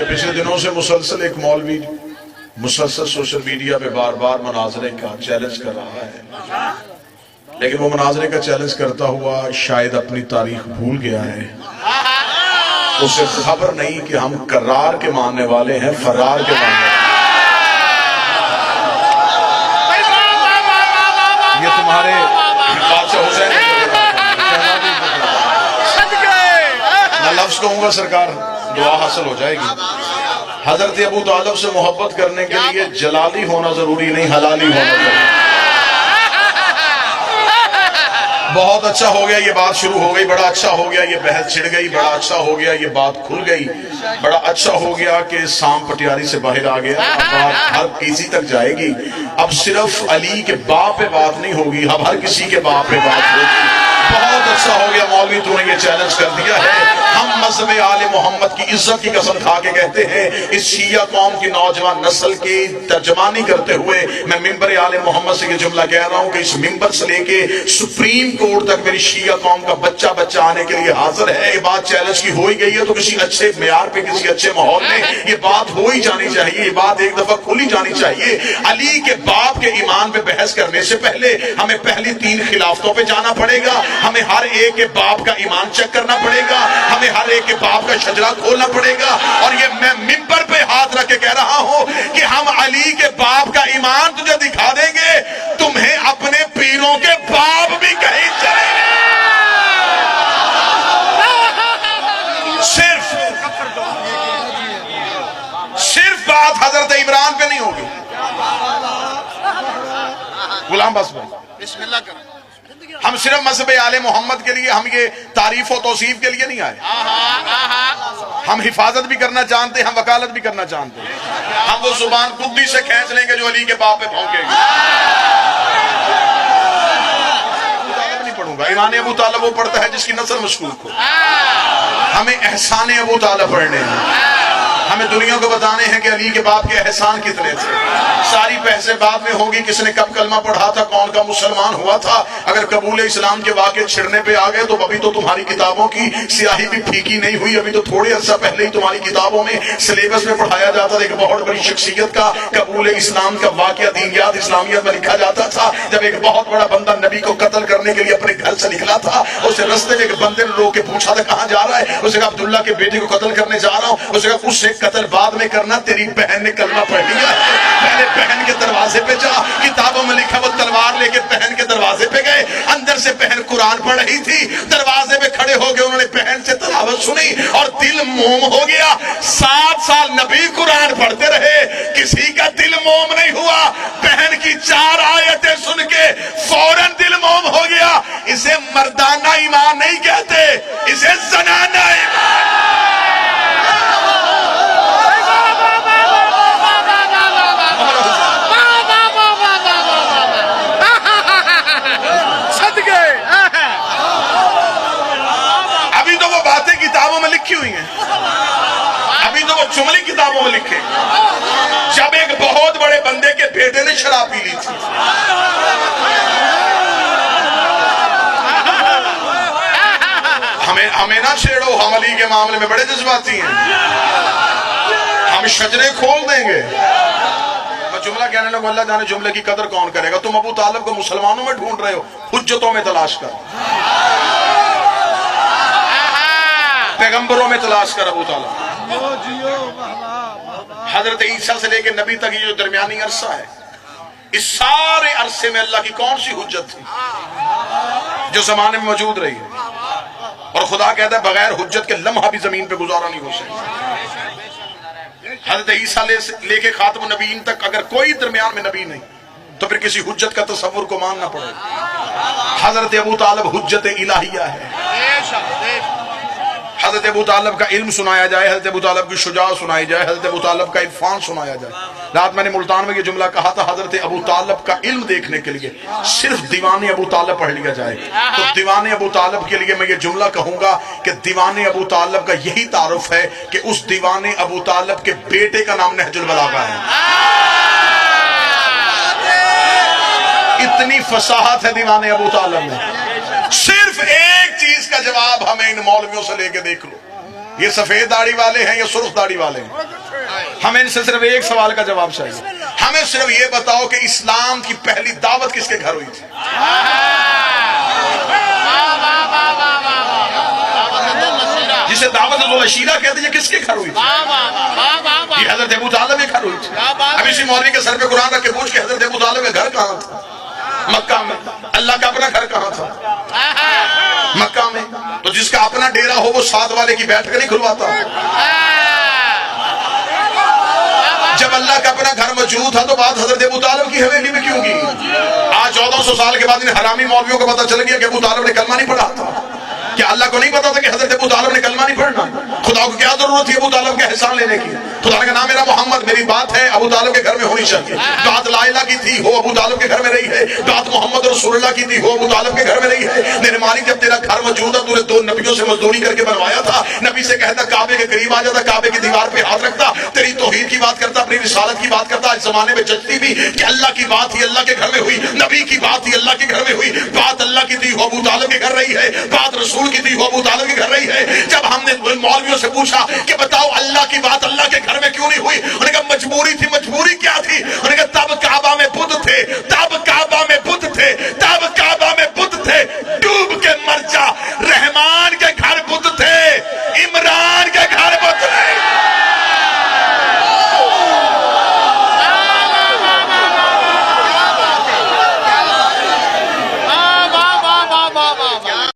کہ پچھلے دنوں سے مسلسل ایک مولوی مسلسل سوشل میڈیا پہ بار بار مناظرے کا چیلنج کر رہا ہے، لیکن وہ مناظرے کا چیلنج کرتا ہوا شاید اپنی تاریخ بھول گیا ہے۔ اسے خبر نہیں کہ ہم کرار کے ماننے والے ہیں، فرار کے ماننے والے ہیں۔ یہ تمہارے بادشاہ حسین میں لفظ کہوں گا سرکار دعا حاصل ہو جائے گی۔ حضرت ابو طالب سے محبت کرنے کے لیے جلالی ہونا ضروری نہیں، حلالی ہونا ضروری۔ بہت اچھا ہو گیا یہ بات شروع ہو گئی، بڑا اچھا ہو گیا یہ بحث چھڑ گئی، بڑا اچھا ہو گیا یہ بات کھل گئی، بڑا اچھا ہو گیا کہ سام پٹیاری سے باہر آ گیا، اب بات ہر کسی تک جائے گی۔ اب صرف علی کے باپ پہ بات نہیں ہوگی، اب ہر کسی کے باپ پہ بات ہوگی۔ بہت اچھا ہو گیا مولوی تو نے یہ چیلنج کر دیا ہے۔ ہم مذہب آل محمد کی عزت کی قسم کھا کے کہتے ہیں، اس شیعہ قوم کی نوجوان نسل کی ترجمانی کرتے ہوئے میں ممبر آل محمد سے یہ جملہ کہہ رہا ہوں کہ اس ممبر سے لے کے سپریم کورٹ تک میری شیعہ قوم کا بچہ آنے کے لیے حاضر ہے۔ یہ بات چیلنج کی ہو ہی گئی ہے تو کسی اچھے معیار پہ، کسی اچھے ماحول میں یہ بات ہو ہی جانی چاہیے، یہ بات ایک دفعہ کھلی جانی چاہیے۔ علی کے باپ کے ایمان پہ بحث کرنے سے پہلے ہمیں پہلی 3 خلافتوں پہ جانا پڑے گا، ہمیں ہر ایک کے باپ کا ایمان چیک کرنا پڑے گا، ہمیں ہر ایک کے باپ کا شجرہ کھولنا پڑے گا۔ اور یہ میں ممبر پہ ہاتھ رکھ کے کہہ رہا ہوں کہ ہم علی کے باپ کا ایمان تجھے دکھا دیں گے، تمہیں اپنے پیروں کے باپ بھی کہیں چلیں گے۔ صرف بات حضرت عمران پہ نہیں ہوگی۔ غلام بس بسم اللہ کریں، ہم صرف مذہب آل محمد کے لیے، ہم یہ تعریف و توصیف کے لیے نہیں آئے، ہم حفاظت بھی کرنا جانتے ہیں، ہم وکالت بھی کرنا جانتے ہیں۔ ہم وہ زبان خودی سے کھینچ لیں گے جو علی کے باپ پہ بھونکے گی۔ نہیں پڑھوں گا، ایمان ابو طالب وہ پڑھتا ہے جس کی نسل مشکوک ہو۔ ہمیں احسان ابو طالب پڑھنے ہیں، ہمیں دنیا کو بتانے ہیں کہ علی کے باپ کے احسان کتنے تھے۔ ساری بحثیں بعد میں ہوگی، کس نے کب کلمہ پڑھا تھا، کون کا مسلمان ہوا تھا۔ اگر قبول اسلام کے واقعے چھڑنے پہ آ گئے تو ابھی تو تمہاری کتابوں کی سیاہی بھی پھیکی نہیں ہوئی، ابھی تو تھوڑے عرصہ پہلے ہی تمہاری کتابوں میں سلیبس میں پڑھایا جاتا تھا ایک بہت بڑی شخصیت کا قبول اسلام کا واقعہ دینیات اسلامیت میں لکھا جاتا تھا، جب ایک بہت بڑا بندہ نبی کو قتل کرنے کے لیے اپنے گھر سے نکلا تھا۔ اسے رستے میں ایک بندے نے روک کے پوچھا تھا کہاں جا رہا ہے، اسے کہا عبداللہ کے بیٹے کو قتل کرنے جا رہا ہوں۔ اسے کہا اس سے قتل بعد میں کرنا، تیری بہن نے کلمہ پڑھ لیا ہے، پہلے بہن کے دروازے پہ جا۔ کتابوں میں لکھا وہ تلوار لے کے بہن کے دروازے پہ گئے، اندر سے بہن قرآن پڑھ رہی تھی، دروازے پہ کھڑے ہو گئے، انہوں نے بہن سے تلاوت سنی اور دل موم ہو گیا۔ 7 سال نبی قرآن پڑھتے رہے، کسی کا دل موم نہیں ہوا۔ بہن کی 4 آیتیں سن کے فوراً دل موم ہو گیا۔ اسے مردانہ ایمان نہیں کہتے، اسے زنانہ ایمان۔ کتابوں میں لکھی ہوئی ہیں، ابھی تو وہ جملے کتابوں میں لکھے۔ جب ایک بہت بڑے بندے کے بیٹے نے شراب پی لی تھی، ہمیں نہ چھیڑو، ہم علی کے معاملے میں بڑے جذباتی ہیں، ہم شجرے کھول دیں گے۔ میں جملہ کہنے لگا اللہ جانے جملے کی قدر کون کرے گا۔ تم ابو طالب کو مسلمانوں میں ڈھونڈ رہے ہو، حجتوں میں تلاش کر، پیغمبروں میں تلاش کر۔ ابو طالب حضرت عیسیٰ سے لے کے نبی تک یہ جو درمیانی عرصہ ہے، اس سارے عرصے میں اللہ کی کون سی حجت تھی جو زمانے میں موجود رہی ہے؟ اور خدا کہتا ہے بغیر حجت کے لمحہ بھی زمین پہ گزارا نہیں ہو سکتا۔ حضرت عیسیٰ لے کے خاتم النبیین تک اگر کوئی درمیان میں نبی نہیں تو پھر کسی حجت کا تصور کو ماننا پڑے گا۔ حضرت ابو طالب حجت الہیہ ہے۔ حضرت ابو طالب کا علم سنایا جائے، حضرت ابو طالب کی شجاعت سنائی جائے، حضرت ابو طالب کا عرفان سنایا جائے۔ رات میں نے ملتان میں یہ جملہ کہا تھا، حضرت ابو طالب کا علم دیکھنے کے لیے صرف دیوان ابو طالب پڑھ لیا جائے تو دیوان ابو طالب کے لیے میں یہ جملہ کہوں گا کہ دیوان ابو طالب کا یہی تعارف ہے کہ اس دیوان ابو طالب کے بیٹے کا نام نہج البلاغہ ہے۔ اتنی فصاحت ہے دیوان ابو طالب میں۔ صرف ایک چیز کا جواب ہمیں ان مولویوں سے لے کے دیکھ لو، یہ سفید داڑھی والے ہیں یا سرخ داڑھی والے ہیں؟ ہمیں ان سے صرف ایک سوال کا جواب چاہیے. ہمیں صرف یہ بتاؤ کہ اسلام کی پہلی دعوت کس کے گھر ہوئی تھی؟ جسے دعوت ذوالعشیرہ کہتے ہیں، یہ کس کے گھر ہوئی تھی؟ یہ حضرت ابو طالب کے گھر ہوئی تھی. اب اسی مولوی کے سر پہ قرآن رکھ کے پوچھ کے حضرت ابو طالب کا گھر کہاں تھا؟ مکہ میں. اللہ کا اپنا گھر کہاں تھا؟ مکہ میں. تو جس کا اپنا ڈیرا ہو وہ ساتھ والے کی بیٹھ کر نہیں کھلواتا. جب اللہ کا اپنا گھر موجود تھا تو بات حضرت ابو طالب کی حویلی میں کیوں کی؟ آج 1400 سال کے بعد ان حرامی مولویوں کو پتہ چل گیا کہ ابو طالب نے کلمہ نہیں پڑھا تھا. کیا اللہ کو نہیں پتا تھا کہ حضرت ابو طالب نے کلمہ نہیں پڑھنا؟ خدا کو کیا ضرورت تھی ابو طالب کے احسان لینے کی؟ خدا نے کہا نام میرا محمد، میری بات ہے ابو طالب کے گھر میں ہونی چاہیے. بات لا الہ کی تھی، ہو ابو طالب کے گھر میں رہی ہے. بات محمد رسول اللہ کی تھی، ہو ابو طالب کے گھر میں رہی ہے. میرے مالک جب تیرا گھر موجود ہے، تو نے 2 نبیوں سے مزدوری کر کے بنوایا تھا. نبی سے کہتا کعبے کے قریب آ جاتا، کعبے کی دیوار پہ ہاتھ رکھتا، تیری توحید کی بات کرتا، اپنی رسالت کی بات کرتا. اس زمانے میں جچتی بھی کہ اللہ کی بات ہی اللہ کے گھر میں ہوئی، نبی کی بات ہی اللہ کے گھر میں ہوئی. بات اللہ کی تھی، ہو ابو طالب کے گھر رہی ہے. بات رسول کی تھی، ہو ابو طالب کے گھر رہی ہے. جب ہم نے مولویوں سے پوچھا کہ بتاؤ اللہ کی بات اللہ کے گھر میں کیوں نہیں ہوئی، انہوں نے کہا مجبوری تھی. مجبوری کیا تھی؟ انہوں نے کہا تب کعبہ میں بت تھے،